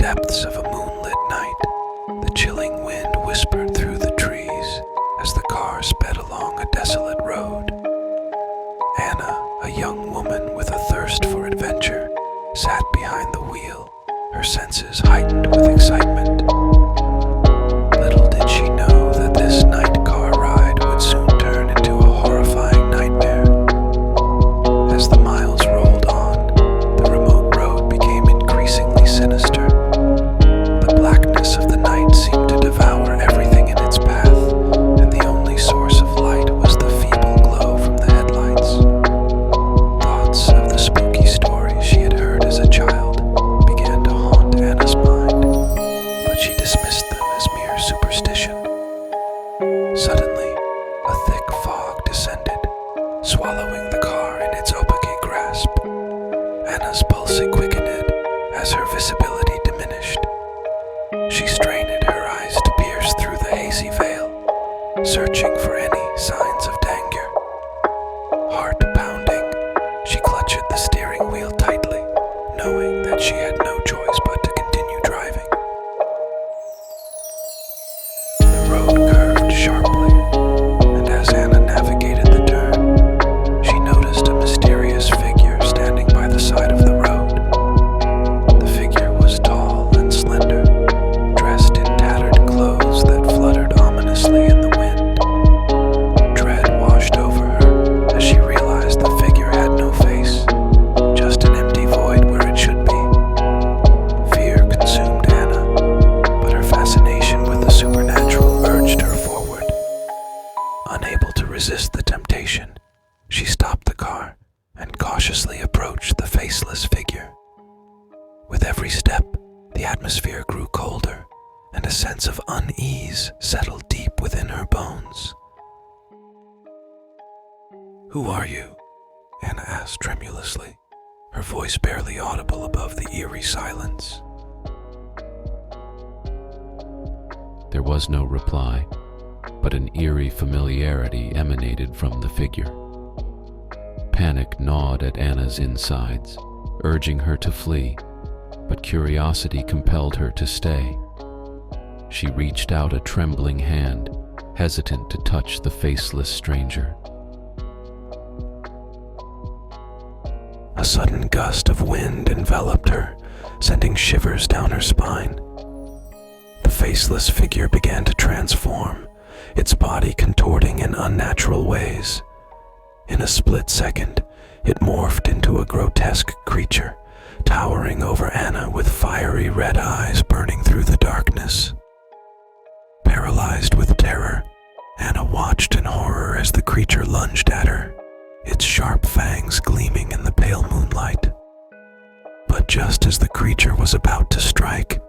depths of a moonlit night, the chilling wind whispered through the trees as the car sped along a desolate road. Anna, a young woman with a thirst for adventure, sat behind the wheel, her senses heightened with excitement. Little did she know that this night car ride would soon turn into a horrifying nightmare. As the miles rolled on, the remote road became increasingly sinister. The blackness of the night seemed to devour everything in its path, and the only source of light was the feeble glow from the headlights. Thoughts of the spooky stories she had heard as a child began to haunt Anna's mind, but she dismissed them as mere superstition. Suddenly, a thick fog descended, swallowing the car in its opaque grasp. Anna's pulse quickened as her visibility diminished. She strained her eyes to pierce through the hazy veil, searching for any signs of danger. Heart pounding, she clutched the steering wheel tightly, knowing that she had no choice but to continue driving. The road curved sharply, and as Anna navigated the turn, she noticed a mysterious figure standing by the side of the road. The figure was tall and slender, dressed in tattered clothes that fluttered ominously in the wind. Dread washed over her as she realized the figure had no face, just an empty void where it should be. Fear consumed Anna, but her fascination with the supernatural urged her forward. Unable to resist the temptation, she stopped the car and cautiously approached the faceless figure. With every step, the atmosphere grew colder, and a sense of unease settled deep within her bones. "Who are you?" Anna asked tremulously, her voice barely audible above the eerie silence. There was no reply, but an eerie familiarity emanated from the figure. Panic gnawed at Anna's insides, urging her to flee, but curiosity compelled her to stay. She reached out a trembling hand, hesitant to touch the faceless stranger. A sudden gust of wind enveloped her, sending shivers down her spine. The faceless figure began to transform, its body contorting in unnatural ways. In a split second, it morphed into a grotesque creature, towering over Anna with fiery red eyes burning through the darkness. Paralyzed with terror, Anna watched in horror as the creature lunged at her, its sharp fangs gleaming in the pale moonlight. But just as the creature was about to strike,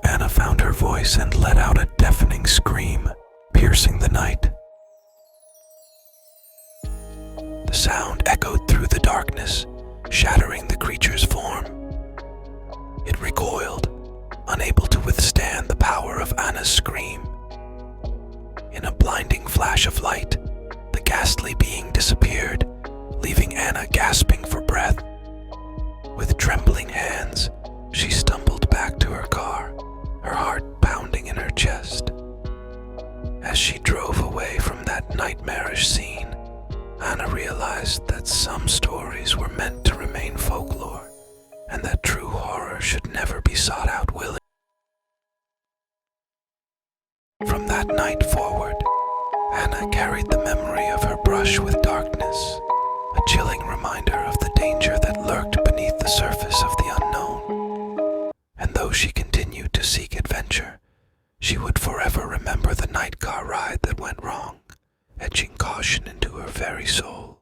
Anna found her voice and let out a deafening scream, piercing the night. The sound echoed through the darkness, shattering the creature's form. It recoiled, unable to withstand the power of Anna's scream. In a blinding flash of light, the ghastly being disappeared, leaving Anna gasping for breath. With trembling hands, she stumbled back to her car, her heart pounding in her chest. As she drove away from that nightmarish scene, Anna realized that some stories were meant to remain folklore, and that true horror should never be sought out willingly. From that night forward, Anna carried the memory of her brush with darkness, a chilling reminder of the danger that lurked beneath the surface of the unknown. And though she continued to seek adventure, she would forever remember the night car ride that went wrong, etching caution into her very soul.